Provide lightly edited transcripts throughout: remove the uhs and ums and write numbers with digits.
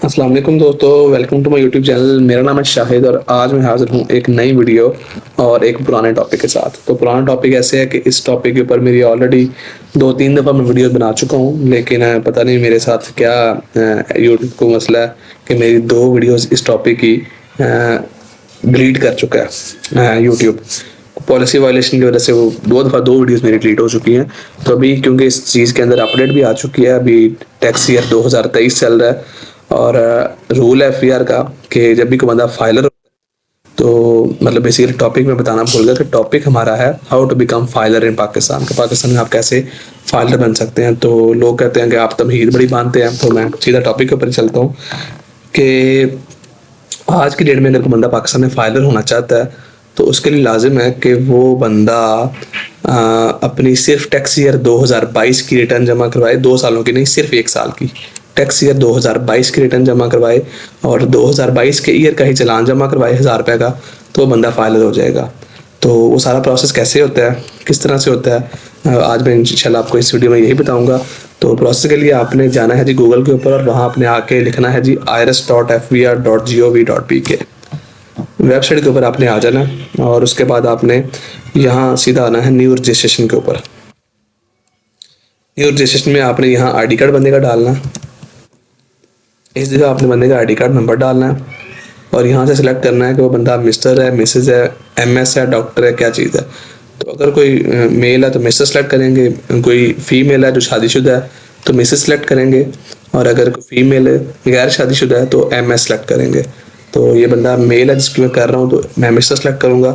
अस्सलाम वालेकुम दोस्तों, welcome to my YouTube channel. मेरा नाम है शाहिद और आज मैं हाजिर हूँ एक नई वीडियो और एक पुराने टॉपिक के साथ। तो पुराना टॉपिक ऐसे है कि इस टॉपिक के ऊपर मेरी ऑलरेडी 2-3 दफ़ा मैं वीडियो बना चुका हूँ, लेकिन पता नहीं मेरे साथ क्या यूट्यूब को मसला है कि मेरी 2 वीडियोस इस टॉपिक की डिलीट कर चुका है यूट्यूब। पॉलिसी वायलेशन की वजह से वो 2 दफ़ा 2 वीडियोस मेरी डिलीट हो चुकी हैं। तो अभी क्योंकि इस चीज़ के अंदर अपडेट भी आ चुकी है, अभी टैक्स ईयर 2023 चल रहा है और रूल है एफआईआर का कि जब भी कोई बंदा फाइलर, तो मतलब बेसिकली टॉपिक में बताना भूल गया कि टॉपिक हमारा है हाउ टू बिकम फाइलर इन पाकिस्तान। के पाकिस्तान में आप कैसे फाइलर बन सकते हैं। तो लोग कहते हैं कि आप तमहीद बड़ी बांधते हैं, तो मैं सीधा टॉपिक के ऊपर चलता हूँ कि आज की डेट में अगर कोई बंदा पाकिस्तान में फाइलर होना चाहता है तो उसके लिए लाजिम है कि वो बंदा अपनी सिर्फ टैक्स ईयर 2022 की रिटर्न जमा करवाए, 2 सालों की नहीं, सिर्फ 1 साल की टैक्स ईयर 2022 की रिटर्न जमा करवाए और 2022 के ईयर का ही चालान जमा करवाए 1000 रुपये का, तो वो बंदा फाइलर हो जाएगा। तो वो सारा प्रोसेस कैसे होता है, किस तरह से होता है, आज मैं इंशाल्लाह आपको इस वीडियो में यही बताऊंगा। तो प्रोसेस के लिए आपने जाना है जी गूगल के ऊपर और वहाँ आपने आके लिखना है जी irs.fvr.gov.pk। वेबसाइट के ऊपर आपने आ जाना और उसके बाद आपने यहाँ सीधा आना है न्यू रजिस्ट्रेशन के ऊपर। न्यू रजिस्ट्रेशन में आपने यहाँ आईडी कार्ड बंदे का डालना है, इस जगह आपने बंदे का आईडी कार्ड नंबर डालना है और यहाँ से सिलेक्ट करना है कि वो बंदा मिस्टर है, मिसेज है, एमएस है, डॉक्टर है, क्या चीज़ है। तो अगर कोई मेल है तो मिस्टर सेलेक्ट करेंगे, कोई फीमेल है जो शादीशुदा है तो मिसेज सेलेक्ट करेंगे, और अगर कोई फीमेल है गैर शादीशुदा है तो एमएस सेलेक्ट करेंगे। तो ये बंदा मेल है जिसकी मैं कर रहा हूँ तो मैं मिस्टर सेलेक्ट करूँगा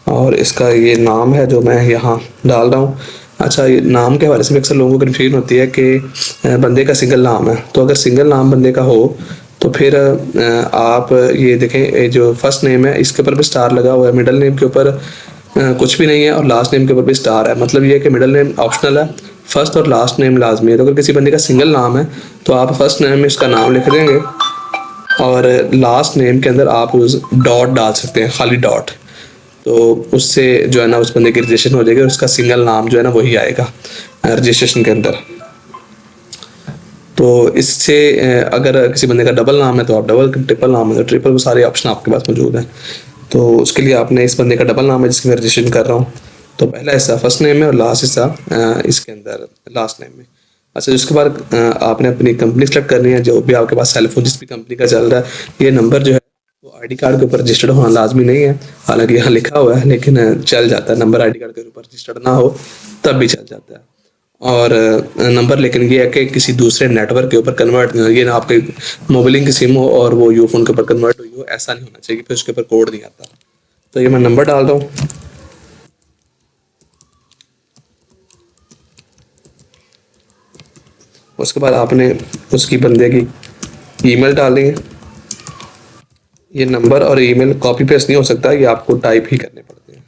और इसका ये नाम है जो मैं यहाँ डाल रहा हूँ। अच्छा, ये नाम के हवाले से भी अक्सर लोगों को कन्फ्यूजन होती है कि बंदे का सिंगल नाम है, तो अगर सिंगल नाम बंदे का हो तो फिर आप ये देखें, ये जो फर्स्ट नेम है इसके ऊपर भी स्टार लगा हुआ है, मिडिल नेम के ऊपर कुछ भी नहीं है और लास्ट नेम के ऊपर भी स्टार है। मतलब ये है कि मिडिल नेम ऑप्शनल है, फर्स्ट और लास्ट नेम लाजमी है। तो अगर किसी बंदे का सिंगल नाम है तो आप फर्स्ट नेम में उसका नाम लिख देंगे और लास्ट नेम के अंदर आप उस डॉट डाल सकते हैं, खाली डॉट। तो उससे जो है ना उस बंदे की रजिस्ट्रेशन हो जाएगी और उसका सिंगल नाम जो है ना वही आएगा रजिस्ट्रेशन के अंदर। तो इससे अगर किसी बंदे का डबल नाम है तो आप डबल, ट्रिपल नाम है तो ट्रिपल, वो सारे ऑप्शन आपके पास मौजूद हैं। तो उसके लिए आपने, इस बंदे का डबल नाम है जिसकी मैं रजिस्ट्रेशन कर रहा हूँ, तो पहला हिस्सा फर्स्ट नेम है और लास्ट हिस्सा इसके अंदर लास्ट नेम में। अच्छा, उसके बाद आपने अपनी कंपनी सेलेक्ट करनी है, जो भी आपके पास सेलफोन जिस भी कंपनी का चल रहा है। ये नंबर जो है वो आईडी कार्ड के ऊपर रजिस्टर्ड होना लाजमी नहीं है, हालांकि यहाँ लिखा हुआ है लेकिन चल जाता है, नंबर आईडी कार्ड के ऊपर रजिस्टर्ड ना हो तब भी चल जाता है। और नंबर लेकिन ये है कि किसी दूसरे नेटवर्क के ऊपर कन्वर्ट, ये ना आपके मोबाइलिंग की सिम हो और वो यूफोन के ऊपर कन्वर्ट हुई हो, ऐसा नहीं होना चाहिए, फिर उसके ऊपर कोड नहीं आता। तो ये मैं नंबर डाल रहा हूँ। उसके बाद आपने उसकी बंदे की ईमेल डालनी है। ये नंबर और ईमेल कॉपी पेस्ट नहीं हो सकता, ये आपको टाइप ही करने पड़ते हैं।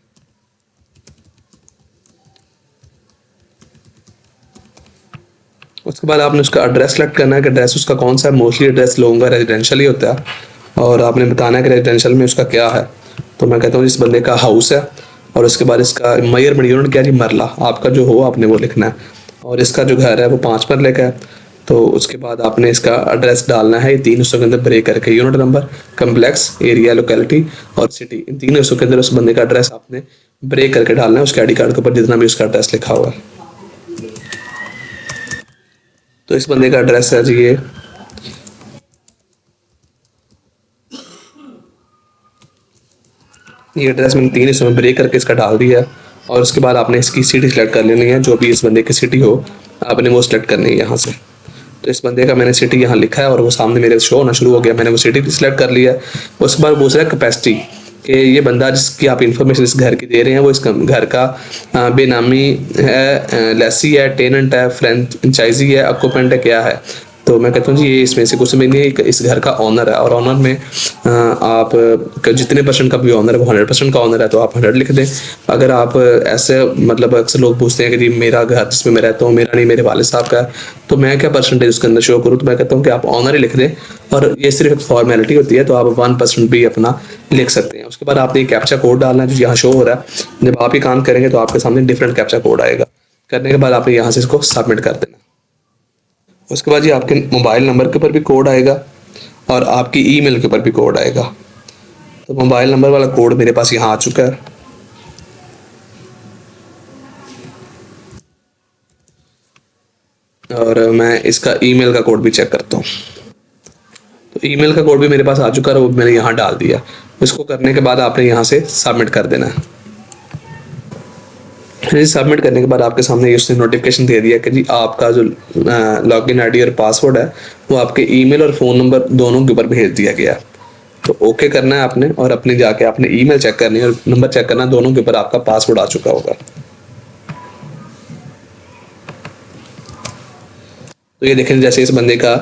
उसके बाद आपने उसका एड्रेस सेलेक्ट करना है कि एड्रेस उसका कौन सा है। मोस्टली एड्रेस लोगों का रेजिडेंशियल ही होता है और आपने बताना है कि रेजिडेंशियल में उसका क्या है। तो मैं कहता हूँ इस बंदे का हाउस है और उसके बाद इसका मेजरमेंट यूनिट क्या जी, मरला आपका जो हो आपने वो लिखना है, और इसका जो घर है वो 5 मरले का है। तो उसके बाद आपने इसका एड्रेस डालना है, ये 3 हिस्सों के अंदर ब्रेक करके, unit number, complex, area, locality और सिटी, इन 3 हिस्सों के अंदर उस बंदे का एड्रेस आपने ब्रेक करके डालना है उसके आईडी कार्ड के ऊपर जितना भी उसका एड्रेस लिखा हुआ है। तो इस बंदे का एड्रेस है जी ये एड्रेस मैंने 3 हिस्सों में ब्रेक करके इसका डाल दिया। और उसके बाद आपने इसकी सिटी सेलेक्ट कर लेनी है, जो भी इस बंदे की सिटी हो आपने वो सिलेक्ट करनी है यहाँ से। तो इस बंदे का मैंने सिटी यहाँ लिखा है और वो सामने मेरे शो होना शुरू हो गया, मैंने वो सिटी सिलेक्ट कर लिया है। उसके बाद दूसरा कैपेसिटी, कि ये बंदा जिसकी आप इंफॉर्मेशन इस घर की दे रहे हैं वो इस घर का बेनामी है, लेसी है, टेनेंट है, फ्रेंचाइजी है, ऑक्यूपेंट है, क्या है। तो मैं कहता हूँ जी ये इसमें से कुछ में नहीं, इस घर का ऑनर है और ऑनर में आप जितने परसेंट का भी ऑनर है वो 100% का ऑनर है तो आप 100 लिख दें। अगर आप ऐसे, मतलब अक्सर लोग पूछते हैं कि जी मेरा घर जिसमें मैं रहता हूँ मेरा नहीं, मेरे वाले साहब का है, तो मैं क्या परसेंटेज उसके अंदर शो करूँ। तो मैं कहता हूँ कि आप ऑनर ही लिख दें और ये सिर्फ एक फॉर्मेलिटी होती है, तो आप 1% भी अपना लिख सकते हैं। उसके बाद आपने कैप्चा कोड डालना है जो यहाँ शो हो रहा है। जब आप ये काम करेंगे तो आपके सामने डिफरेंट कैप्चा कोड आएगा। करने के बाद आपने यहाँ से इसको सबमिट कर देना। उसके बाद ये आपके मोबाइल नंबर के ऊपर भी कोड आएगा और आपकी ईमेल के ऊपर भी कोड आएगा। तो मोबाइल नंबर वाला कोड मेरे पास यहाँ आ चुका है, और मैं इसका ईमेल का कोड भी चेक करता हूँ। तो ईमेल का कोड भी मेरे पास आ चुका है, वो मैंने यहाँ डाल दिया। इसको करने के बाद आपने यहाँ से सबमिट कर देना है। फिर सबमिट करने के बाद आपके सामने उसने नोटिफिकेशन दे दिया कि जी आपका जो लॉगिन आईडी और पासवर्ड है वो आपके ईमेल और फ़ोन नंबर दोनों के ऊपर भेज दिया गया। तो ओके करना है आपने, और अपने जाके आपने ईमेल चेक करनी है और नंबर चेक करना है, दोनों के ऊपर आपका पासवर्ड आ चुका होगा। तो ये देखें, जैसे इस बंदे का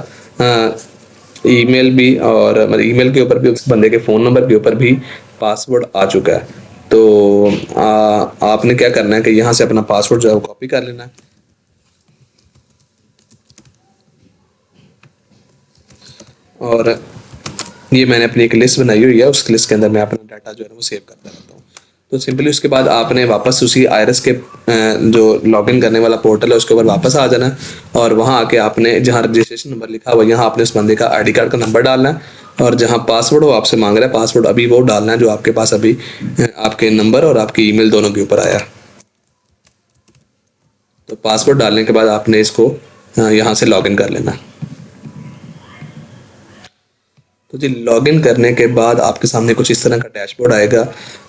ईमेल भी और मतलब ईमेल के ऊपर भी, उस बंदे के फ़ोन नंबर के ऊपर भी पासवर्ड आ चुका है। तो आपने क्या करना है कि यहाँ से अपना पासवर्ड जो है वो कॉपी कर लेना है, और ये मैंने अपनी एक लिस्ट बनाई हुई है, उस लिस्ट के अंदर मैं अपना डाटा जो है वो सेव करता रहता हूँ। तो सिंपली उसके बाद आपने वापस उसी आयरस के जो लॉगिन करने वाला पोर्टल है उसके ऊपर वापस आ जाना है, और वहाँ आके आपने जहाँ रजिस्ट्रेशन नंबर लिखा हुआ है यहाँ आपने उस बंदे का आईडी कार्ड का नंबर डालना है, और जहाँ पासवर्ड वो आपसे मांग रहा है पासवर्ड अभी वो डालना है जो आपके पास अभी आपके नंबर और आपकी ईमेल दोनों के ऊपर आया। तो पासवर्ड डालने के बाद आपने इसको यहाँ से लॉगिन कर लेना है। तो जी लॉगिन करने के बाद आपके सामने कुछ इस तरह का डैशबोर्ड आएगा।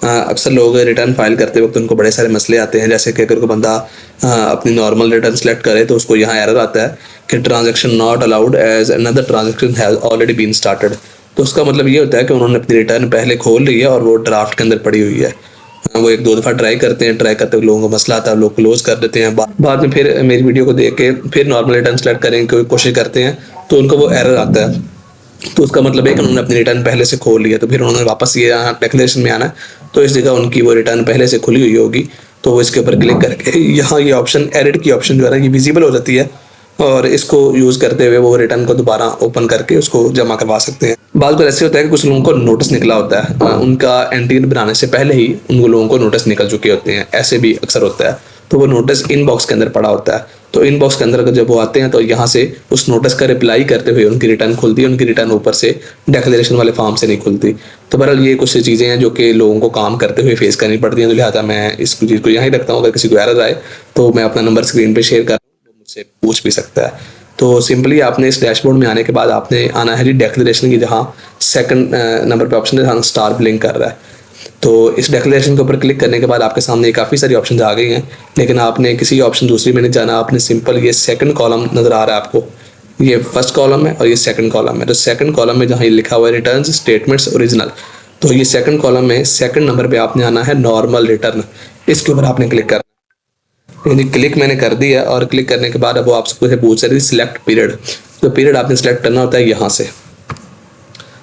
अक्सर लोग रिटर्न फाइल करते वक्त उनको बड़े सारे मसले आते हैं, जैसे कि अगर कोई बंदा अपनी नॉर्मल रिटर्न सेलेक्ट करे तो उसको यहाँ एरर आता है कि transaction not allowed as another transaction has already been started. तो उसका मतलब ये होता है कि उन्होंने अपनी रिटर्न पहले खोल ली है और वो ड्राफ्ट के अंदर पड़ी हुई है। वो एक दो दफ़ा ट्राई करते हैं, ट्राई करते हुए लोगों को मसला आता है, लोग क्लोज कर देते हैं। बाद में फिर मेरी वीडियो को देख के फिर नॉर्मल रिटर्न सेलेक्ट करने की कोशिश करते हैं तो उनको वो एरर आता है। तो उसका मतलब है कि उन्होंने अपनी रिटर्न पहले से खोल लिया, तो फिर उन्होंने वापस ये यहाँ डिक्लेरेशन में आना है, तो इस जगह उनकी वो रिटर्न पहले से खुली हुई होगी, तो वो इसके ऊपर क्लिक करके यहाँ ये ऑप्शन एडिट की ऑप्शन जो है ना ये विजिबल हो जाती है, और इसको यूज़ करते हुए वो रिटर्न को दोबारा ओपन करके उसको जमा करवा सकते हैं। बाद बार ऐसे होता है कि कुछ लोगों को नोटिस निकला होता है, उनका एंट्री बनाने से पहले ही उन लोगों को नोटिस निकल चुके होते हैं, ऐसे भी अक्सर होता है। तो वो नोटिस इनबॉक्स के अंदर पड़ा होता है, तो इनबॉक्स के अंदर जब वो आते हैं तो यहाँ से उस नोटिस का रिप्लाई करते हुए उनकी रिटर्न खुलती है, उनकी रिटर्न ऊपर से डिक्लेरेशन वाले फॉर्म से नहीं खुलती। तो बहरहाल ये कुछ चीज़ें हैं जो कि लोगों को काम करते हुए फेस करनी पड़ती हैं, तो लिहाजा मैं इस चीज़ को यहीं रखता हूँ। अगर किसी को एरर आए तो मैं अपना नंबर स्क्रीन पर शेयर कर, वो मुझसे पूछ भी सकता है। तो सिंपली आपने इस डैशबोर्ड में आने के बाद आपने आना है जी डिक्लेरेशन की, जहाँ सेकंड नंबर पे ऑप्शन है जहाँ स्टार ब्लिंक कर रहा है। तो इस डिक्लेरेशन के ऊपर क्लिक करने के बाद आपके सामने काफ़ी सारी ऑप्शंस आ गई हैं, लेकिन आपने किसी ऑप्शन दूसरी में नहीं जाना। आपने सिंपल ये सेकंड कॉलम नज़र आ रहा है आपको, ये फर्स्ट कॉलम है और ये सेकंड कॉलम है। तो सेकंड कॉलम में जहाँ ये लिखा हुआ है रिटर्न्स स्टेटमेंट्स ओरिजिनल, तो ये सेकंड कॉलम में सेकंड नंबर पे आपने आना है नॉर्मल रिटर्न, इसके ऊपर आपने क्लिक करना। यानी क्लिक मैंने कर दिया, और क्लिक करने के बाद अब वो आपसे पूछ रही है सिलेक्ट पीरियड, तो पीरियड आपने सेलेक्ट करना होता है यहाँ से।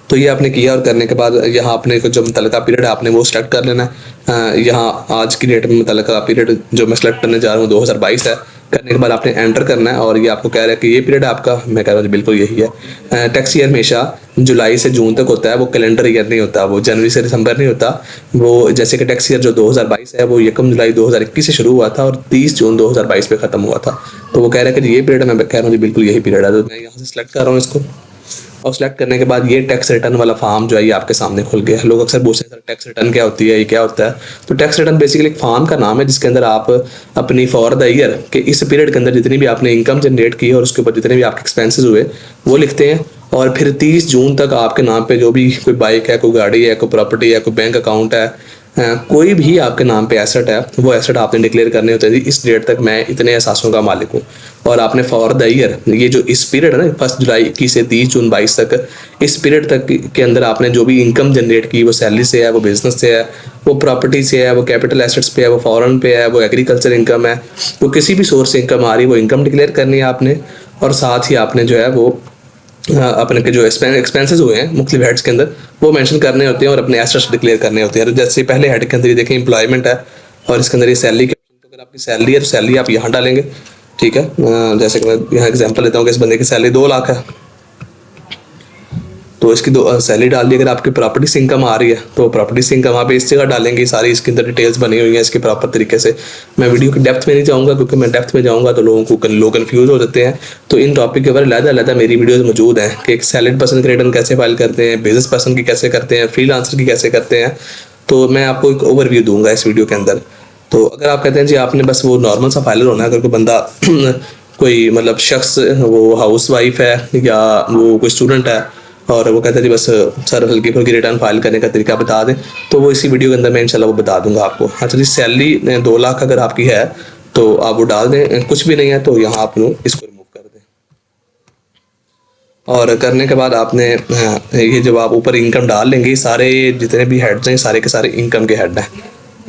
तो ये आपने किया, और करने के बाद यहाँ आपने जो मुतलका पीरियड है आपने वो सिलेक्ट कर लेना है। यहाँ आज की डेट में मुतलका पीरियड जो मैं सेलेक्ट करने जा रहा हूँ 2022 है। करने के बाद आपने एंटर करना है, और ये आपको कह रहा है कि ये पीरियड आपका, मैं कह रहा हूँ बिल्कुल यही है। टैक्स ईयर हमेशा जुलाई से जून तक होता है, वो कैलेंडर ईयर नहीं होता, वो जनवरी से दिसंबर नहीं होता। वो जैसे कि टैक्स ईयर जो 2022 है वो 1 जुलाई 2021 से शुरू हुआ था और 30 जून 2022 पे ख़त्म हुआ था। तो वो कह रहा है कि ये पीरियड, मैं कह रहा हूँ बिल्कुल यही पीरियड है। तो मैं यहाँ से सिलेक्ट कर रहा हूँ इसको, और सेलेक्ट करने के बाद ये टैक्स रिटर्न वाला फॉर्म जो है ये आपके सामने खुल गया है। लोग अक्सर पूछते हैं सर टैक्स रिटर्न क्या होती है, ये क्या होता है? तो टैक्स रिटर्न बेसिकली एक फॉर्म का नाम है जिसके अंदर आप अपनी फॉर द ईयर के इस पीरियड के अंदर जितनी भी आपने इनकम जनरेट की है और उसके ऊपर जितने भी आपके एक्सपेंसेस हुए वो लिखते हैं, और फिर 30 जून तक आपके नाम पे जो भी कोई बाइक है, कोई गाड़ी है, कोई प्रॉपर्टी है, कोई बैंक अकाउंट है, कोई भी आपके नाम पे एसेट है, वो एसेट आपने डिक्लेयर करने होते हैं। इस डेट तक मैं इतने एहसासों का मालिक हूँ, और आपने फॉर द ईयर ये जो इस पीरियड है ना 1 जुलाई 21 से 30 जून 22 तक, इस पीरियड तक के अंदर आपने जो भी इनकम जनरेट की, वो सैलरी से है, वो बिजनेस से है, वो प्रॉपर्टी से है, वो कैपिटल एसेट्स पे है, वो फॉरेन पे है, वो एग्रीकल्चर इनकम है, वो किसी भी सोर्स से इनकम आ रही है, वो इनकम डिक्लेयर करनी है आपने। और साथ ही आपने जो है वो अपने के जो एक्सपेंसेस हुए हैं मुख्तलिफ हेड्स के अंदर वो मेंशन करने होते हैं, और अपने एसेट्स डिक्लेयर करने होते हैं। तो जैसे पहले हेड के अंदर ये देखें एम्प्लॉयमेंट है, और इसके अंदर ये सैलरी के, तो अगर आपकी सैलरी है तो सैलरी आप यहाँ डालेंगे, ठीक है। जैसे कि मैं यहाँ एग्जांपल लेता हूँ कि इस बंदे की सैलरी 2 लाख है, तो इसकी दो सैलरी डाल दी। अगर आपकी प्रॉपर्टी से इनकम आ रही है तो प्रॉपर्टी से इनकम आप इस जगह डालेंगे, सारी इसके अंदर डिटेल्स बनी हुई हैं इसके प्रॉपर तरीके से। मैं वीडियो की डेप्थ में नहीं जाऊँगा, क्योंकि मैं डेप्थ में जाऊँगा तो लोग कन्फ्यूज हो जाते हैं। तो इन टॉपिक के ऊपर अलग मेरी वीडियोज़ मौजूद हैं कि एक सैलरी पर्सन की रिटर्न कैसे फाइल करते हैं, बिजनेस पर्सन की कैसे करते हैं, फ्रीलांसर की कैसे करते हैं। तो मैं आपको एक ओवरव्यू दूंगा इस वीडियो के अंदर। तो अगर आप कहते हैं जी आपने बस वो नॉर्मल सा फाइलर होना है, अगर कोई बंदा कोई मतलब शख्स वो हाउस वाइफ है या वो कोई स्टूडेंट है और वो कहता है जी बस सर हल्की फुल्की रिटर्न फाइल करने का तरीका बता दें, तो वो इसी वीडियो के अंदर मैं इंशाल्लाह वो बता दूंगा आपको। अच्छा जी, सैलरी 2 लाख अगर आपकी है तो आप वो डाल दें, कुछ भी नहीं है तो यहाँ आप लोग इसको रिमूव कर दें। और करने के बाद आपने ये जब आप ऊपर इनकम डाल लेंगे, सारे जितने भी हेड्स हैं सारे के सारे इनकम के हेड हैं,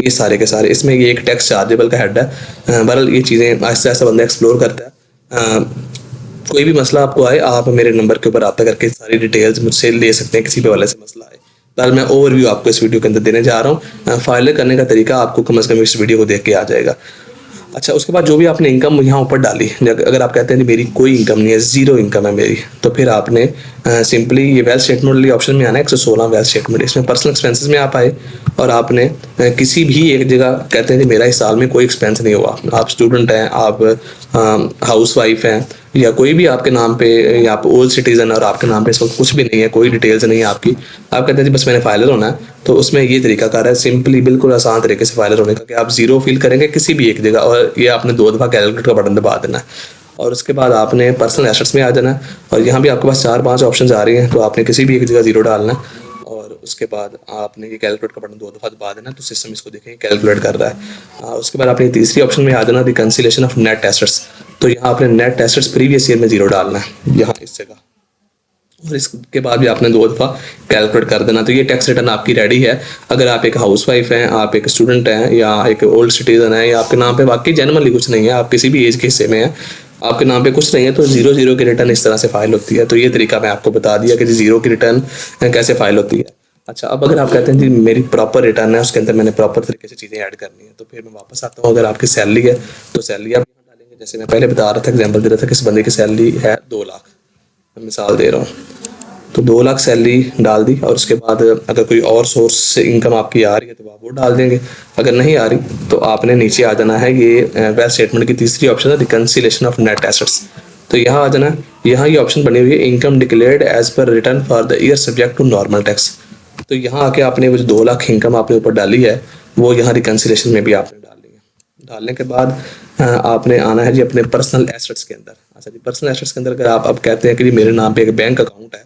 ये सारे के सारे। इसमें ये एक टैक्स चार्जेबल का हेड है। बहरहाल ये चीज़ें आहिस्ता आहिस्ता बंदा एक्सप्लोर करता है। कोई भी मसला आपको आए, आप मेरे नंबर के ऊपर रब्ता करके सारी डिटेल्स मुझसे ले सकते हैं, किसी भी वाले से मसला आए। फिलहाल मैं ओवरव्यू आपको इस वीडियो के अंदर देने जा रहा हूँ। फाइल करने का तरीका आपको कम से कम इस वीडियो को देख के आ जाएगा। अच्छा, उसके बाद जो भी आपने इनकम यहाँ ऊपर डाली, अगर आप कहते हैं कि मेरी कोई इनकम नहीं है, ज़ीरो इनकम है मेरी, तो फिर आपने सिंपली ये वेल्थ स्टेटमेंट वाली ऑप्शन में आना है, 116 वेल्थ स्टेटमेंट। इसमें पर्सनल एक्सपेंसेस में आप आए और आपने किसी भी एक जगह कहते हैं कि मेरा इस साल में कोई एक्सपेंस नहीं हुआ, आप स्टूडेंट हैं, आप हाउस वाइफ हैं या कोई भी आपके नाम पे, या आप ओल्ड सिटीजन और आपके नाम पे इस वक्त कुछ भी नहीं है, कोई डिटेल्स नहीं है आपकी, आप कहते हैं जी बस मैंने फाइलर होना है, तो उसमें ये तरीका कार है सिंपली बिल्कुल आसान तरीके से फाइलर होने का कि आप जीरो फिल करेंगे किसी भी एक जगह और ये आपने 2 दफ़ा कैलकुलेट का बटन दबा देना है और उसके बाद आपने पर्सनल एसेट्स में आ जाना है और यहाँ भी आपके पास 4-5 ऑप्शन आ रही हैं, तो आपने किसी भी एक जगह जीरो डालना है और उसके बाद आपने ये कैलकुलेट का बटन 2 दफ़ा दबा देना, तो सिस्टम इसको देखेंगे कैलकुलेट कर रहा है। उसके बाद आपने तीसरी ऑप्शन में आ जाना रिकन्सिलेशन ऑफ नेट एसेट्स, तो यहाँ आपने नेट एसेट्स प्रीवियस ईयर में जीरो डालना है यहाँ इस जगह, और इसके बाद भी आपने 2 दफ़ा कैलकुलेट कर देना। तो ये टैक्स रिटर्न आपकी रेडी है। अगर आप एक हाउस वाइफ हैं, आप एक स्टूडेंट हैं या एक ओल्ड सिटीजन है या आपके नाम पे वाकई जनरली कुछ नहीं है, आप किसी भी एज के हिस्से में हैं, आपके नाम पे कुछ नहीं है, तो जीरो की रिटर्न इस तरह से फाइल होती है। तो ये तरीका मैं आपको बता दिया कि जीरो की रिटर्न कैसे फाइल होती है। अच्छा, अब अगर आप कहते हैं जी मेरी प्रॉपर रिटर्न है, उसके अंदर मैंने प्रॉपर तरीके से चीज़ें ऐड करनी है, तो फिर मैं वापस आता हूँ। अगर आपकी सैलरी है तो सैलरी आप यहाँ डालेंगे। जैसे मैं पहले बता रहा था, एग्जाम्पल दे रहा था कि इस बंदे की सैलरी है 2 लाख, मैं मिसाल दे रहा हूँ, तो 2 लाख सैलरी डाल दी और उसके बाद अगर कोई और सोर्स से इनकम आपकी आ रही है तो आप वो डाल देंगे। अगर नहीं आ रही तो आपने नीचे आ जाना है, ये वेल्थ स्टेटमेंट की तीसरी ऑप्शन है रिकन्सिलेशन ऑफ नेट एसेट्स, तो यहाँ आ जाना है। यहाँ ये ऑप्शन बनी हुई है income declared as per return for the year subject to normal tax, तो यहाँ आके आपने वो जो 2 लाख इनकम आपने ऊपर डाली है वो यहाँ रिकन्सिलेशन में भी आपने डालनी है। डालने के बाद आपने आना है जी अपने पर्सनल एसेट्स के अंदर। अच्छा जी, पर्सनल एसेट्स के अंदर अगर आप अब कहते हैं कि जी मेरे नाम पे एक बैंक अकाउंट है,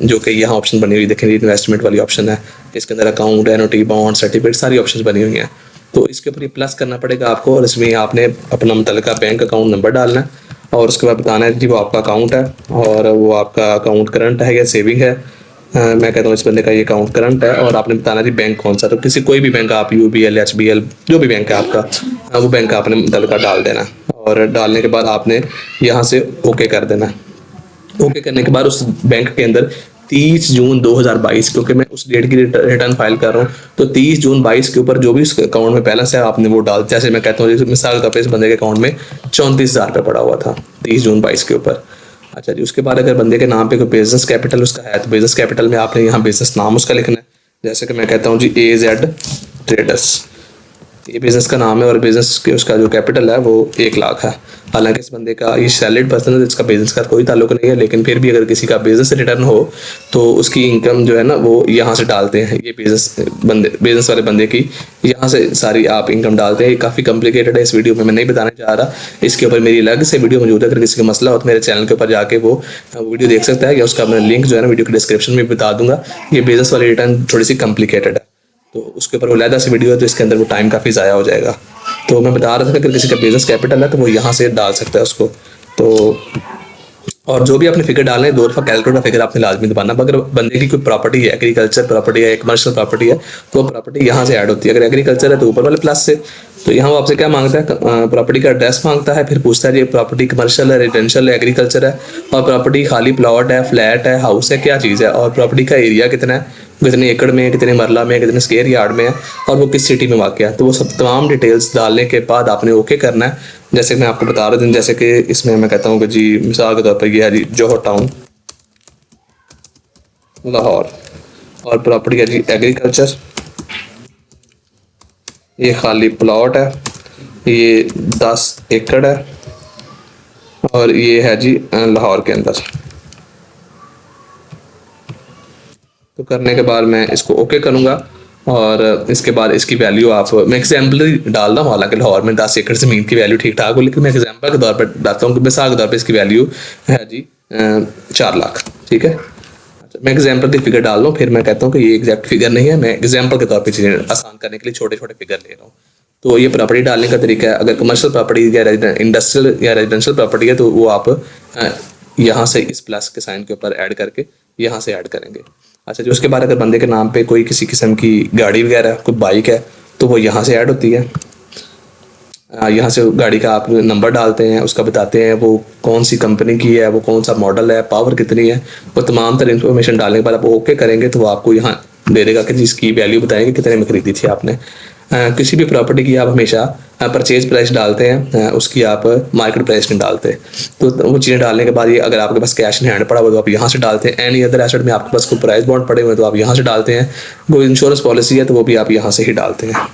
जो कि यहाँ ऑप्शन बनी हुई देखें, इन्वेस्टमेंट वाली ऑप्शन है, इसके अंदर अकाउंट, एनओटी, बॉन्ड, सर्टिफिकेट सारी ऑप्शंस बनी हुई हैं, तो इसके ऊपर ये प्लस करना पड़ेगा आपको और इसमें आपने अपना मुतल्लिका बैंक अकाउंट नंबर डालना है और उसके बाद बताना है जी वो आपका अकाउंट है और वो आपका अकाउंट करंट है या सेविंग है। मैं कहता हूँ इस बंदे का ये अकाउंट करंट है और आपने बताना जी बैंक कौन सा, तो किसी कोई भी बैंक, आप यूबीएल, एचबीएल, जो भी बैंक है आपका, वो बैंक आपने मुतल्लिका डाल देना और डालने के बाद आपने यहाँ से ओके कर देना। ओके करने के बाद उस बैंक के अंदर 30 जून 2022, क्योंकि मैं उस डेट की रिटर्न फाइल कर रहा हूँ, तो 30 जून 22 के ऊपर जो भी उस अकाउंट में बैलेंस है आपने वो डाल, जैसे मैं कहता हूँ मिसाल के तौर पर इस बंदे के अकाउंट में 34,000 रुपये पड़ा हुआ था 30 जून 22 के ऊपर। अच्छा जी, उसके बाद अगर बंदे के नाम पे कोई बिजनेस कैपिटल उसका है तो बिजनेस कैपिटल में आपने यहाँ बिजनेस नाम उसका लिखना है। जैसे कि मैं कहता हूँ जी AZ ट्रेडर्स, ये बिजनेस का नाम है और बिजनेस के उसका जो कैपिटल है वो 1 लाख है। हालांकि इस बंदे का ये सैलरीड पर्सन है, इसका बिजनेस का कोई ताल्लुक नहीं है, लेकिन फिर भी अगर किसी का बिजनेस रिटर्न हो तो उसकी इनकम जो है ना वो यहाँ से डालते हैं। ये बिजनेस वाले बंदे की यहाँ से सारी आप इनकम डालते हैं। ये काफ़ी कॉम्प्लिकेटेड है, इस वीडियो में मैं नहीं बताने जा रहा, इसके ऊपर मेरी अलग से वीडियो मौजूद है। अगर किसी का मसला हो तो मेरे चैनल के ऊपर जाके वो वीडियो देख सकता है, या उसका मैं लिंक जो है ना वीडियो के डिस्क्रिप्शन में बता दूंगा। ये बिजनेस वाली रिटर्न थोड़ी सी कॉम्प्लिकेटेड है, तो उसके ऊपर वो अलग से वीडियो है, तो इसके अंदर वो टाइम काफ़ी ज़ाया हो जाएगा। तो मैं बता रहा था कि अगर किसी का बिजनेस कैपिटल है तो वो यहाँ से डाल सकता है उसको। तो और जो भी आपने फिगर डालना है 2 दफ़ा कैलकुलेट का फिगर आपने लाजमी दबाना। अगर बंदे की कोई प्रॉपर्टी है, एग्रीकल्चर प्रॉपर्टी है, कमर्शियल प्रॉपर्टी है, तो वो प्रॉपर्टी यहाँ से ऐड होती है। अगर एग्रीकल्चर है तो ऊपर वाले प्लस से, तो यहाँ वो आपसे क्या मांगता है, प्रॉपर्टी का एड्रेस मांगता है, फिर पूछता है ये प्रॉपर्टी कमर्शियल है, रेजिडेंशियल है, एग्रीकल्चर है, और प्रॉपर्टी खाली प्लॉट है, फ्लैट है, हाउस है, क्या चीज़ है, और प्रॉपर्टी का एरिया कितना है, कितने एकड़ में, कितने मरला में, कितने स्क्वायर यार्ड में है, और वो किस सिटी में वाक़ है। तो वो सब तमाम डिटेल्स डालने के बाद आपने ओके करना है। जैसे मैं आपको बता रहा हूँ, जैसे कि इसमें मैं कहता हूँ कि जी मिसाल के तौर पर ये है जी जोहर टाउन, लाहौर। और प्रॉपर्टी है जी एग्रीकल्चर, ये खाली प्लॉट है, ये 10 एकड़ है और ये है जी लाहौर के अंदर। तो करने के बाद मैं इसको ओके करूँगा और इसके बाद इसकी वैल्यू मैं एग्जाम्पल डाल रहा हूँ, हालांकि लाहौर में 10 एकड़ ज़मीन की वैल्यू ठीक ठाक हो, लेकिन मैं एग्जाम्पल के तौर पर डालता हूँ कि मिसाल के तौर पर इसकी वैल्यू है जी 4 लाख। ठीक है, मैं एग्जाम्पल की फिगर डाल रहा हूँ, फिर मैं कहता हूँ कि ये एग्जैक्ट फिगर नहीं है, मैं एग्जाम्पल के तौर पर चीज़ें आसान करने के लिए छोटे छोटे फिगर ले रहा हूँ। तो ये प्रॉपर्टी डालने का तरीका है। अगर कमर्शियल प्रॉपर्टी या इंडस्ट्रियल या रेजिडेंशियल प्रॉपर्टी है तो वो आप यहाँ से इस प्लस के साइन के ऊपर ऐड करके यहाँ से ऐड करेंगे। अच्छा जी, उसके बाद अगर बंदे के नाम पे कोई किसी किस्म की गाड़ी वगैरह कोई बाइक है तो वो यहाँ से ऐड होती है। यहाँ से गाड़ी का आप नंबर डालते हैं, उसका बताते हैं वो कौन सी कंपनी की है, वो कौन सा मॉडल है, पावर कितनी है, वो तमाम तरह इन्फॉर्मेशन डालने के बाद आप ओके करेंगे तो वो आपको यहाँ दे देगा कि जिसकी वैल्यू बताएंगे कितने में खरीदी थी आपने। किसी भी प्रॉपर्टी की आप हमेशा परचेज प्राइस डालते हैं, उसकी आप मार्केट प्राइस नहीं डालते। तो वो चीज़ें डालने के बाद ये अगर आपके पास कैश इन हैंड पड़ा हुआ तो आप यहाँ से डालते हैं। एनी अदर एसेट में आपके पास कोई प्राइस बॉन्ड पड़े हुए तो आप यहाँ से डालते हैं। कोई इंश्योरेंस पॉलिसी है तो वो भी आप यहाँ से ही डालते हैं।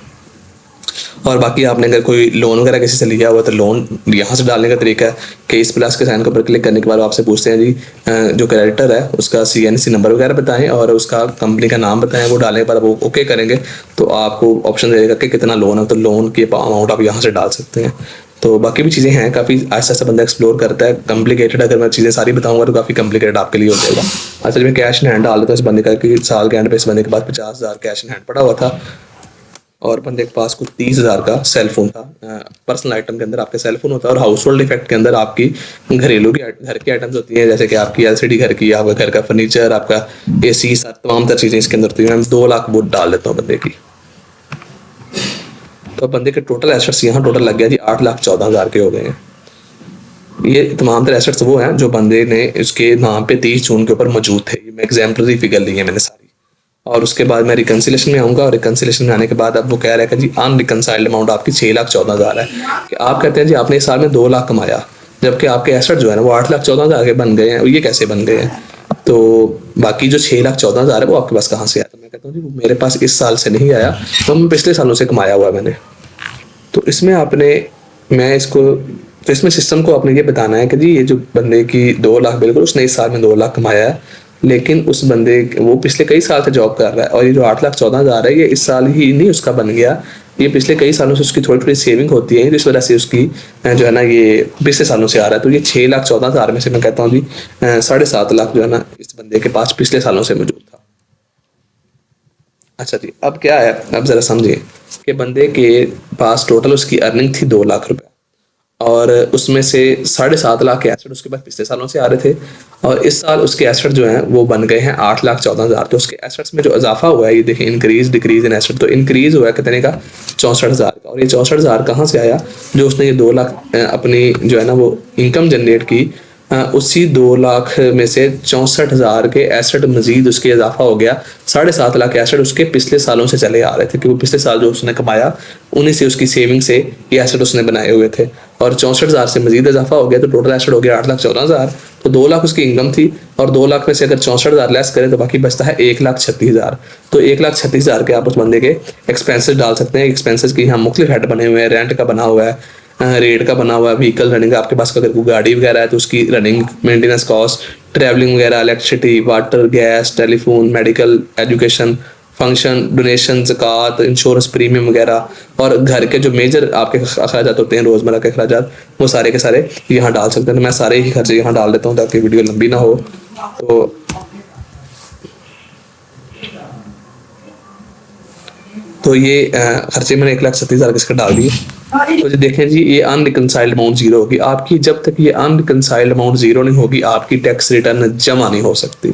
और बाकी आपने अगर कोई लोन वगैरह किसी से लिया हुआ तो लोन यहाँ से डालने का तरीका है कि इस प्लस के साइन के ऊपर क्लिक करने के बाद आपसे पूछते हैं जी जो क्रेडिटर है उसका CNC नंबर वगैरह बताएं और उसका कंपनी का नाम बताएं। वो डालने के बाद वो ओके करेंगे तो आपको ऑप्शन देगा कि कितना लोन है, तो लोन की अमाउंट आप यहाँ से डाल सकते हैं। तो बाकी भी चीज़ें हैं, काफ़ी ऐसा ऐसा बंदा एक्सप्लोर करता है। कॉम्प्लिकेटेड अगर मैं चीज़ें सारी बताऊंगा तो काफ़ी कॉम्प्लिकेटेड आपके लिए हो जाएगा। अच्छा, मैं कैश इन हैंड डाल देता हूँ इस बंदे का कि साल के एंड पे इस बंदे के पास 50,000 कैश इन हैंड पड़ा हुआ था और बंदे के पास कुछ 30,000 का सेलफोन था। पर्सनल आइटम के अंदर आपके सेलफोन होता है और हाउस होल्ड इफेक्ट के अंदर आपकी घरेलू की घर की आइटम्स होती हैं, जैसे कि आपकी LCD घर की, आपका घर का फर्नीचर, आपका AC, सर तमाम तर चीज़ें इसके अंदर होती हैं। मैं 2 लाख वो डाल देता हूँ बंदे की। तो बंदे के टोटल एसेट्स यहाँ टोटल लग गया जी 8,14,000 के हो गए हैं। ये तमाम तर एसेट्स वो हैं जो बंदे ने उसके नाम पे 30 जून के ऊपर मौजूद थे। मैं एग्जाम्पलरी फिगर ली है मैंने सारी। और उसके बाद मैं रिकन्सिलेशन में आऊँगा और रिकन्सिलेशन में आने के बाद अब वो कह रहा है कि जी अनरिकनसाइल्ड अमाउंट आपकी 6,14,000 है। कि आप कहते हैं जी आपने इस साल में 2 लाख कमाया जबकि आपके एसेट जो है ना वो 8,14,000 के बन गए हैं। ये कैसे बन गए हैं? तो बाकी जो 6,14,000 है वो आपके पास कहाँ से आया? तो मैं कहता हूँ जी वो मेरे पास इस साल से नहीं आया, तो मैं पिछले सालों से कमाया हुआ है मैंने। तो इसमें तो इसमें सिस्टम को आपने ये बताना है कि जी ये जो बंदे की 2 लाख बिल्कुल उसने इस साल में 2 लाख कमाया है, लेकिन उस बंदे वो पिछले कई साल से जॉब कर रहा है और ये जो 8,14,000 है ये इस साल ही नहीं उसका बन गया, ये पिछले कई सालों से उसकी थोड़ी थोड़ी सेविंग होती है जिस वजह से उसकी जो है ना ये पिछले सालों से आ रहा है। तो ये 6,14,000 में से मैं कहता हूँ जी 7.5 लाख जो है ना इस बंदे के पास पिछले सालों से मौजूद था। अच्छा जी, अब क्या है, अब जरा समझिए कि बंदे के पास टोटल उसकी अर्निंग थी 2 लाख रुपए और उसमें से 7.5 लाख के एसेट उसके पास पिछले सालों से आ रहे थे और इस साल उसके एसेट जो हैं वो बन गए हैं 8,14,000। तो उसके एसेट्स में जो इजाफा हुआ है ये देखिए इंक्रीज डिक्रीज इन एसेट, तो इंक्रीज हुआ है कितने का 64,000 का। और ये 64,000 कहाँ से आया? जो उसने ये 2 लाख अपनी जो है ना वो इनकम जनरेट की, उसी 2 लाख में से 64,000 के एसेट मजीद उसके इजाफा हो गया। 7.5 लाख एसेट उसके पिछले सालों से चले आ रहे थे कि वो पिछले साल जो उसने कमाया उन्हीं से उसकी सेविंग से ये एसेट उसने बनाए हुए थे और 64,000 से मजीद इजाफा हो गया तो टोटल एसेट हो गया 8,14,000। तो 2 लाख उसकी इनकम थी और 2 लाख में से अगर 64,000 लेस करें तो बाकी बचता है 1,36,000। तो 1,36,000 के आप उस बंदे के एक्सपेंसेस डाल सकते हैं। एक्सपेंसेस की यहाँ मुख्तलिफ हेड बने हुए हैं, रेंट का बना हुआ है, रेट का बना हुआ है, व्हीकल रनिंग आपके पास अगर कोई गाड़ी वगैरह है तो उसकी रनिंग मेंटेनेंस कॉस्ट, ट्रैवलिंग वगैरह, electricity, water, gas, telephone, medical, education, function, donation, ज़कात, इंश्योरेंस प्रीमियम वगैरह और घर के जो मेजर आपके अखराजात होते हैं रोज़मर्रा के अखराजात वो सारे के सारे यहाँ डाल सकते हैं। तो मैं सारे ही खर्चे यहाँ डाल देता हूँ ताकि वीडियो लंबी ना हो। तो ये खर्चे मैंने 1,37,000 किसका डाल दिए। तो जी देखें जी ये अनरिकनसाइल्ड अमाउंट जीरो होगी आपकी। जब तक ये अनरिकनसाइल्ड अमाउंट जीरो नहीं होगी आपकी टैक्स रिटर्न जमा नहीं हो सकती।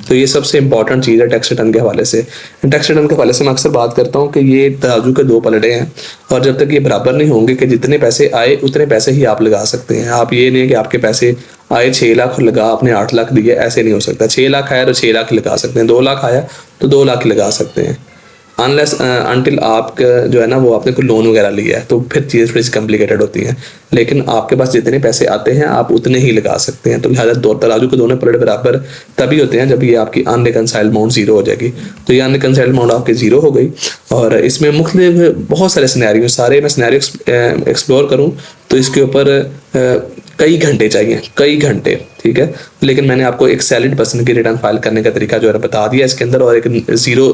तो ये सबसे इंपॉर्टेंट चीज़ है टैक्स रिटर्न के हवाले से। टैक्स रिटर्न के हवाले से मैं अक्सर बात करता हूँ कि ये तराजू के 2 पलड़े हैं और जब तक ये बराबर नहीं होंगे कि जितने पैसे आए उतने पैसे ही आप लगा सकते हैं। आप ये नहीं कि आपके पैसे आए 6 लाख और लगा आपने 8 लाख दिए, ऐसे नहीं हो सकता। 6 लाख आया तो 6 लाख लगा सकते हैं, 2 लाख आया तो 2 लाख लगा सकते हैं। अनलेस अनटिल आपका जो है ना वो आपने कोई लोन वगैरह लिया है, तो फिर चीज़ें थोड़ी सी कॉम्प्लिकेटेड होती हैं। लेकिन आपके पास जितने पैसे आते हैं आप उतने ही लगा सकते हैं। तो लिहाजा दो तराजू के दोनों पलड़े बराबर तभी होते हैं जब ये आपकी अनरिकनसाइल्ड अमाउंट जीरो हो जाएगी। तो ये अनरिकनसाइल्ड अमाउंट आपकी जीरो हो गई। और इसमें मुख्तलिफ बहुत सारे सिनेरियो, सारे मैं सिनेरियो एक्सप्लोर करूँ तो इसके ऊपर कई घंटे चाहिए, कई घंटे, ठीक है। लेकिन मैंने आपको एक सैलरीड पर्सन की रिटर्न फाइल करने का तरीका जो है बता दिया इसके अंदर, और एक जीरो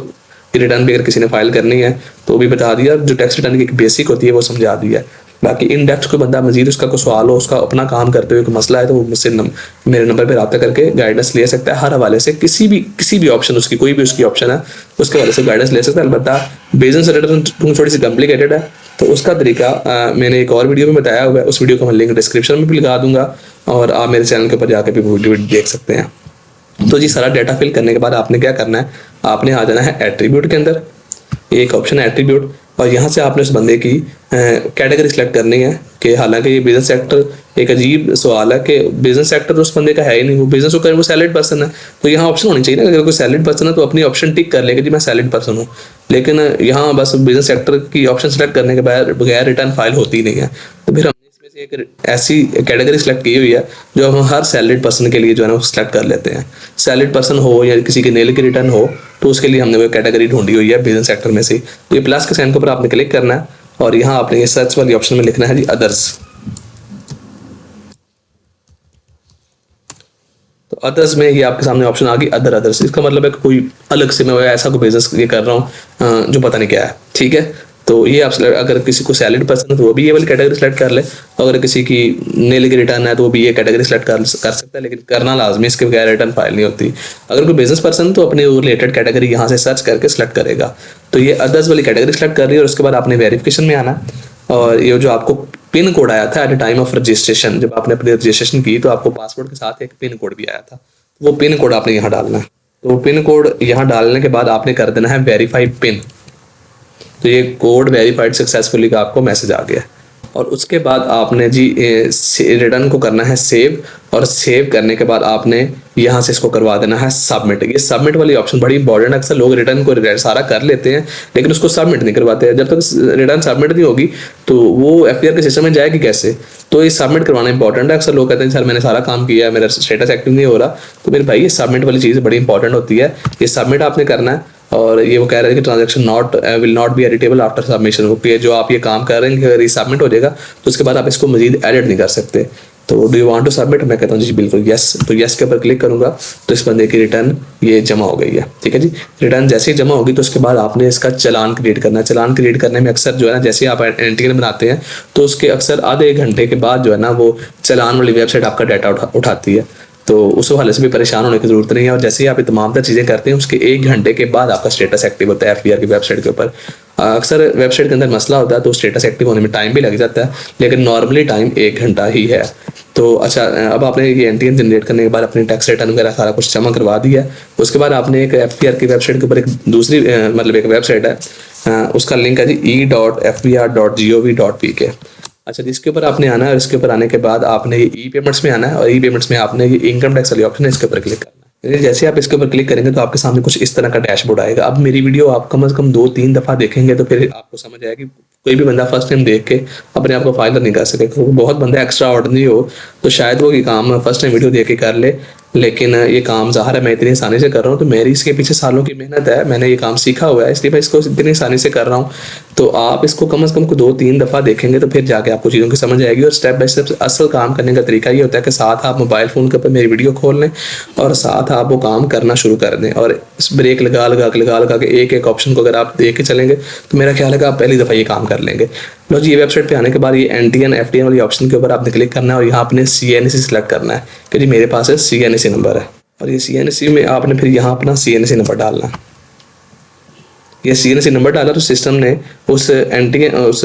की रिटर्न भी अगर किसी ने फाइल करनी है तो भी बता दिया। जो टैक्स रिटर्न की एक बेसिक होती है वो समझा दिया। बाकी इन डेप्थ कोई बंदा मजीद उसका कोई सवाल हो, उसका अपना काम करते हुए कोई मसला है, तो वो मुझसे मेरे नंबर पर रब्ता करके गाइडेंस ले सकता है। हर हवाले से किसी भी ऑप्शन, उसकी कोई भी उसकी ऑप्शन है उसके हवाले से गाइडेंस ले सकता है। अलबत्ता बिजनेस रिटर्न थोड़ी सी कॉम्प्लिकेटेड है, तो उसका तरीका मैंने एक और वीडियो में बताया हुआ है। उस वीडियो को मैं लिंक डिस्क्रिप्शन में भी लगा दूंगा, और आप मेरे चैनल के ऊपर जाकर भी वीडियो देख सकते हैं। तो जी सारा डाटा फिल करने के बाद आपने क्या करना है, आपने आ जाना है एट्रीब्यूट के अंदर। एक ऑप्शन है एट्रीब्यूट, और यहाँ से आपने उस बंदे की कैटेगरी सिलेक्ट करनी है। कि हालांकि ये बिजनेस सेक्टर एक अजीब सवाल है कि बिजनेस सेक्टर तो उस बंदे का है ही नहीं, वो बिजनेस को करे, वो सैलरीड पर्सन है। तो यहाँ ऑप्शन होनी चाहिए ना, अगर कोई सैलरीड पर्सन है तो अपनी ऑप्शन टिक कर लेगा जी मैं सैलरीड पर्सन हूँ। लेकिन यहाँ बस बिजनेस सेक्टर की ऑप्शन सेलेक्ट करने के बगैर रिटर्न फाइल होती नहीं है। तो फिर हमने इसमें से एक ऐसी कैटेगरी सेलेक्ट की हुई है जो हम हर सैलरीड पर्सन के लिए जो है ना वो सिलेक्ट कर लेते हैं। सैलरीड पर्सन हो या किसी की नेल की रिटर्न हो, तो उसके लिए हमने वो कैटेगरी ढूंढी हुई है बिजनेस सेक्टर में से। तो ये प्लस के साइन के ऊपर आपने क्लिक करना है, और यहाँ आपने ये सर्च वाली ऑप्शन में लिखना है जी अदर्स। तो अदर्स में ये आपके सामने ऑप्शन आ गई अदर्स। इसका मतलब है कि कोई अलग से मैं ऐसा कोई बिजनेस ये कर रहा हूँ जो पता नहीं क्या है, ठीक है। तो ये आप अगर किसी को सैलरीड पर्सन है तो वो भी ये वाली कैटेगरी सेलेक्ट कर ले, अगर किसी की नेल की रिटर्न है तो वो भी ये कैटेगरी सेलेक्ट कर सकता है। लेकिन करना लाजमी, इसके बगैर रिटर्न फाइल नहीं होती। अगर कोई बिजनेस पर्सन तो अपने रिलेटेड कैटेगरी यहाँ से सर्च करके सिलेक्ट करेगा। तो ये अदर्स वाली कैटेगरी सेलेक्ट कर रही है, और उसके बाद आपने वेरिफिकेशन में आना। और ये जो आपको पिन कोड आया था at the time of registration, जब आपने अपनी रजिस्ट्रेशन की तो आपको पासवर्ड के साथ एक पिन कोड भी आया था, वो पिन कोड आपने यहाँ डालना है। तो पिन कोड यहाँ डालने के बाद आपने कर देना है वेरीफाइड पिन। तो ये कोड वेरीफाइड सक्सेसफुली का आपको मैसेज आ गया। और उसके बाद आपने जी रिटर्न को करना है सेव, और सेव करने के बाद आपने यहाँ से इसको करवा देना है सबमिट। ये सबमिट वाली ऑप्शन बड़ी इंपॉर्टेंट है। अक्सर लोग रिटर्न को सारा कर लेते हैं लेकिन उसको सबमिट नहीं करवाते हैं। जब तक रिटर्न सबमिट नहीं होगी तो वो एफआईआर के सिस्टम में जाएगी कैसे। तो ये सबमिट करवाना इंपॉर्टेंट है। अक्सर लोग कहते हैं सर मैंने सारा काम किया है, मेरा स्टेटस एक्टिव नहीं हो रहा। तो मेरे भाई ये सबमिट वाली चीज़ बड़ी इंपॉर्टेंट होती है, ये सबमिट आपने करना है। और ये वो कह रहे हैं कि transaction will not be editable after submission. Okay, जो आप ये काम कर रहे हैं कि अगर ये सबमिट हो जाएगा तो उसके बाद आप इसको मजीद एडिट नहीं कर सकते। तो do you want to submit, मैं कहता हूँ जी बिल्कुल यस। तो यस के ऊपर क्लिक करूंगा तो इस बंदे की रिटर्न ये जमा हो गई है, ठीक है जी। रिटर्न जैसे ही जमा होगी तो उसके बाद आपने इसका चालान क्रिएट करना है। चालान क्रिएट करने में अक्सर जो है ना, जैसे आप एंटीएन बनाते हैं तो उसके अक्सर आधे एक घंटे के बाद जो है ना वो चालान वाली वेबसाइट आपका डाटा उठाती है। तो उस हवाले से भी परेशान होने की जरूरत नहीं है। और जैसे ही आप ये तमाम तर चीज़ें करते हैं उसके एक घंटे के बाद आपका स्टेटस एक्टिव होता है एफआईआर की वेबसाइट के ऊपर। अक्सर वेबसाइट के अंदर मसला होता है तो स्टेटस एक्टिव होने में टाइम भी लग जाता है, लेकिन नॉर्मली टाइम 1 घंटा ही है। तो अच्छा, अब आपने ये एनटीएन जनरेट करने के बाद अपनी टैक्स रिटर्न वगैरह सारा कुछ जमा करवा दिया है। उसके बाद आपने एक एफआईआर की वेबसाइट के ऊपर एक दूसरी मतलब एक वेबसाइट है, उसका लिंक है जी e.fbr.gov.pk। अच्छा, जिसके ऊपर आपने आना है, और इसके ऊपर आने के बाद आपने ये ई पेमेंट्स में आना है, और ई पेमेंट्स में आपने ये इनकम टैक्स वाली ऑप्शन है इसके ऊपर क्लिक करना है। जैसे आप इसके ऊपर क्लिक करेंगे तो आपके सामने कुछ इस तरह का डैशबोर्ड आएगा। अब मेरी वीडियो आप कम से कम 2-3 दफ़ा देखेंगे तो फिर आपको समझ आएगी। कोई भी बंदा फर्स्ट टाइम देख के अपने आप को फायदा नहीं कर सके। बहुत बंदा एक्स्ट्रा ऑर्डिनरी हो तो शायद वो ये काम फर्स्ट टाइम वीडियो देख के कर ले, लेकिन ये काम ज़ाहिर है मैं इतनी आसानी से कर रहा हूँ तो मेरी इसके पीछे सालों की मेहनत है। मैंने ये काम सीखा हुआ है इसलिए मैं इसको इतनी आसानी से कर रहा हूँ। तो आप इसको कम से कम 2-3 दफ़ा देखेंगे तो फिर जाके आपको चीज़ों की समझ आएगी। और स्टेप बाय स्टेप असल काम करने का तरीका ये होता है कि साथ आप मोबाइल फ़ोन के ऊपर मेरी वीडियो खोल लें और साथ आप वो काम करना शुरू कर दें, और ब्रेक लगा के एक एक ऑप्शन को अगर आप देख के चलेंगे तो मेरा ख्याल है कि आप पहली दफ़ा ये काम कर लेंगे। लो जी, ये वेबसाइट पे आने के बाद ये एनटीएन एफटीएन वाली ऑप्शन के ऊपर आपने क्लिक करना है, और यहाँ आपने सीएनसी सेलेक्ट करना है कि जी मेरे पास सीएनसी नंबर है। और ये सीएनसी में आपने फिर यहाँ अपना सीएनसी नंबर डालना है। ये सीएनसी नंबर डाला तो सिस्टम ने उस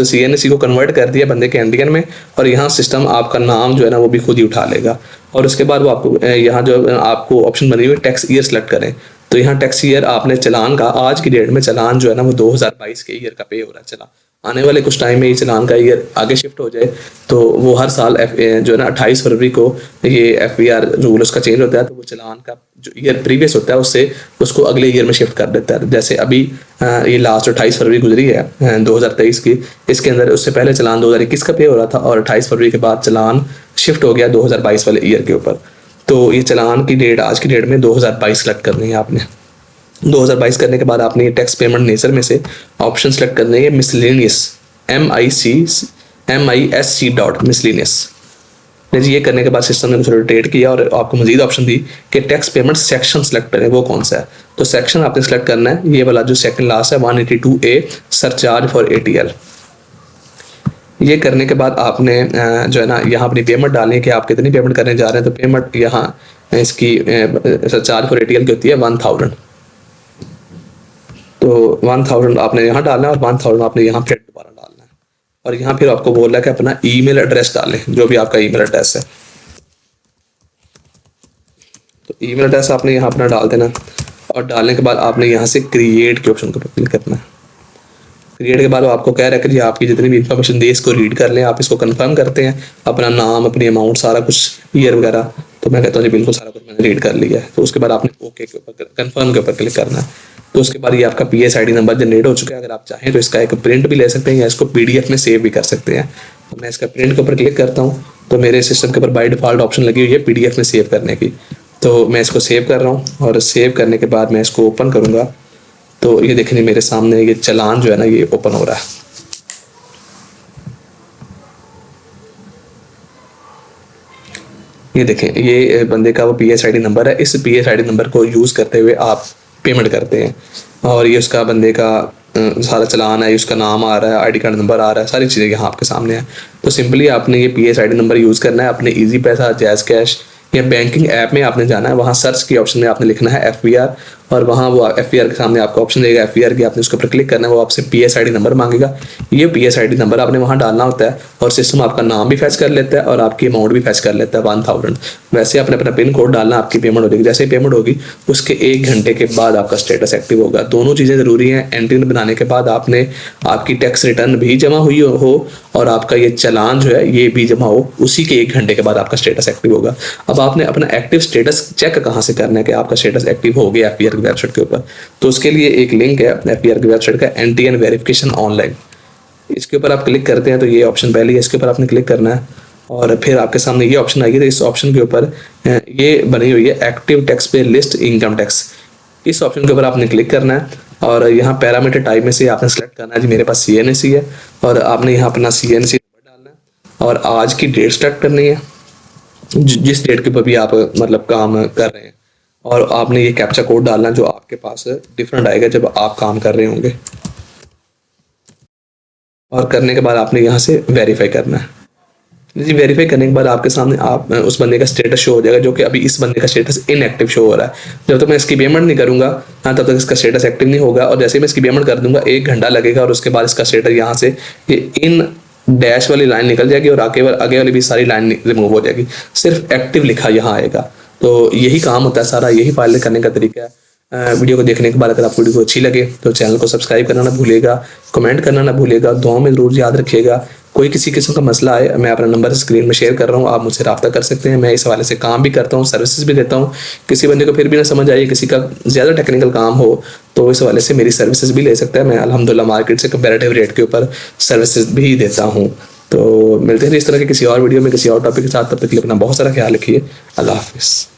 सीएनसी को कन्वर्ट कर दिया बंदे के एनटीएन में, और यहाँ सिस्टम आपका नाम जो है ना वो भी खुद ही उठा लेगा। और उसके बाद वो आपको यहाँ जो आपको ऑप्शन बनी हुई टैक्स ईयर सेलेक्ट करें। तो यहाँ टैक्स ईयर आपने चालान का, आज की डेट में चालान जो है ना वो 2022 के ईयर का पे हो रहा है चला, आने वाले कुछ टाइम में ये चलान का ईयर आगे शिफ्ट हो जाए तो वो हर साल जो है ना 28 फरवरी को ये FVR रूल उसका चेंज होता है, तो वो चलान का जो ईयर प्रीवियस होता है उससे उसको अगले ईयर में शिफ्ट कर देता है। जैसे अभी ये लास्ट 28 फरवरी गुजरी है 2023 की, इसके अंदर उससे पहले चलान 2021 का पे हो रहा था और 28 फरवरी के बाद चलान शिफ्ट हो गया 2022 वाले ईयर के ऊपर। तो ये चलान की डेट आज की डेट में 2022 सेलेक्ट करनी है आपने। 2022 करने के बाद आपने ये टैक्स पेमेंट नेचर में से ऑप्शन सेलेक्ट करने है मिसलेनियस, MISC डॉट मिसलेनियस। जी ये करने के बाद सिस्टम ने कुछ रोटेट किया और आपको मजीद ऑप्शन दी कि टैक्स पेमेंट सेक्शन सेलेक्ट करें, वो कौन सा है। तो सेक्शन आपने सेलेक्ट करना है ये वाला जो सेकंड लास्ट है 182A सरचार्ज फॉर ATL। ये करने के बाद आपने जो है ना यहाँ अपनी पेमेंट डालनी है कि आप कितनी पेमेंट करने जा रहे हैं। तो पेमेंट यहाँ इसकी सरचार्ज फॉर ATL की होती है 1000। तो 1000 आपने यहाँ डालना है और 1000 आपने यहाँ फिर दोबारा डालना है। और यहाँ फिर आपको बोल रहा है कि अपना ईमेल एड्रेस डालें, जो भी आपका ईमेल एड्रेस है। तो ईमेल एड्रेस आपने यहाँ अपना डाल देना और डालने के बाद आपने यहाँ से क्रिएट के ऑप्शन को क्लिक करना है। क्रिएट के बाद वो आपको कह रहा है कि जी आपकी जितनी भी इंफॉर्मेशन दी इसको रीड कर लें। आप इसको कंफर्म करते हैं, अपना नाम, अपनी अमाउंट, सारा कुछ, ईयर वगैरह। तो मैं कहता हूँ जी बिल्कुल सारा कुछ मैंने रीड कर लिया है। तो उसके बाद आपने ओके के ऊपर, कंफर्म के ऊपर क्लिक करना है। तो उसके बाद ये आपका PSID नंबर जनरेट हो चुका है। अगर आप चाहें तो इसका एक प्रिंट भी ले सकते हैं या इसको PDF में सेव भी कर सकते हैं। तो मैं इसका प्रिंट के ऊपर क्लिक करता हूँ तो मेरे सिस्टम के ऊपर बाय डिफॉल्ट ऑप्शन लगी हुई है PDF में सेव करने की। तो मैं इसको सेव कर रहा हूँ और सेव करने के बाद मैं इसको ओपन करूँगा तो ये देखिए मेरे सामने ये चलान जो है ना ये ओपन हो रहा है। ये देखें ये बंदे का वो PSID नंबर है। इस PSID नंबर को यूज़ करते हुए आप पेमेंट करते हैं और ये उसका बंदे का सारा चलान है, उसका नाम आ रहा है, ID कार्ड नंबर आ रहा है, सारी चीज़ें यहाँ आपके सामने हैं। तो सिंपली आपने ये PSID नंबर यूज़ करना है। अपने ईजी पैसा, जैज़ कैश या बैंकिंग ऐप में आपने जाना है, वहाँ सर्च की ऑप्शन में आपने लिखना है FVR और वहाँ वो FVR के सामने आपको ऑप्शन देगा FVR की, आपने उसके ऊपर क्लिक करना है। वो आपसे PSID नंबर मांगेगा, ये PSID नंबर आपने वहाँ डालना होता है और सिस्टम आपका नाम भी फैच कर लेता है और आपकी अमाउंट भी फैच कर लेता है 1000। वैसे आपने अपना पिन कोड डालना, आपकी पेमेंट हो जाएगी। जैसे ही पेमेंट होगी उसके 1 घंटे के बाद आपका स्टेटस एक्टिव होगा। दोनों चीज़ें ज़रूरी हैं। एंट्री बनाने के बाद आपने आपकी टैक्स रिटर्न भी जमा हुई हो और आपका ये चालान जो है ये भी जमा हो, उसी के 1 घंटे के बाद आपका स्टेटस एक्टिव होगा। अब आपने अपना एक्टिव स्टेटस चेक कहाँ से करना है कि आपका स्टेटस एक्टिव हो गया FVR की वेबसाइट के ऊपर। तो उसके लिए एक लिंक है FVR की वेबसाइट का, NTN वेरिफिकेशन ऑनलाइन। इसके ऊपर आप क्लिक करते हैं तो ये ऑप्शन पहले इसके ऊपर आपने क्लिक करना है और फिर आपके सामने ये ऑप्शन आएगी। तो इस ऑप्शन के ऊपर ये बनी हुई है एक्टिव टैक्स पे लिस्ट इनकम टैक्स। इस ऑप्शन के ऊपर आपने क्लिक करना है और यहाँ पैरामीटर टाइप में से आपने सेलेक्ट करना है जी मेरे पास CNSE है और आपने यहाँ अपना CNSE नंबर डालना है और आज की डेट सेलेक्ट करनी है जिस डेट के ऊपर भी आप मतलब काम कर रहे हैं और आपने ये कैप्चा कोड डालना है जो आपके पास डिफरेंट आएगा जब आप काम कर रहे होंगे। और करने के बाद आपने यहाँ से वेरीफाई करना है जी। वेरीफाई करने के बाद आपके सामने आप उस बंदे का स्टेटस शो हो जाएगा, जो कि अभी इस बंदे का स्टेटस इनएक्टिव शो हो रहा है। जब तक मैं इसकी पेमेंट नहीं करूंगा तब तक इसका स्टेटस एक्टिव नहीं होगा और जैसे ही मैं इसकी पेमेंट कर दूंगा 1 घंटा लगेगा और उसके बाद इसका स्टेटस यहाँ से ये इन डैश वाली लाइन निकल जाएगी और आगे वाली भी सारी लाइन रिमूव हो जाएगी, सिर्फ एक्टिव लिखा यहाँ आएगा। तो यही काम होता है सारा, यही फाइल करने का तरीका है। वीडियो को देखने के बाद अगर आपको वीडियो को अच्छी लगे तो चैनल को सब्सक्राइब करना ना भूलिएगा, कमेंट करना ना भूलिएगा, दुआओं में जरूर याद रखिएगा। कोई किसी किस्म का मसला आए मैं अपना नंबर स्क्रीन में शेयर कर रहा हूँ, आप मुझसे रब्ता कर सकते हैं। मैं इस हवाले से काम भी करता हूँ, सर्विसेज भी देता हूँ। किसी बंदे को फिर भी ना समझ आए, किसी का ज़्यादा टेक्निकल काम हो तो इस हवाले से मेरी सर्विसेज भी ले सकता है। मैं अल्हम्दुलिल्लाह मार्केट से कंपैरेटिव रेट के ऊपर सर्विसेज भी देता हूँ। तो मिलते हैं इस तरह के किसी और वीडियो में किसी और टॉपिक के साथ। तब तक के लिए अपना बहुत सारा ख्याल रखिए। अल्लाह हाफिज़।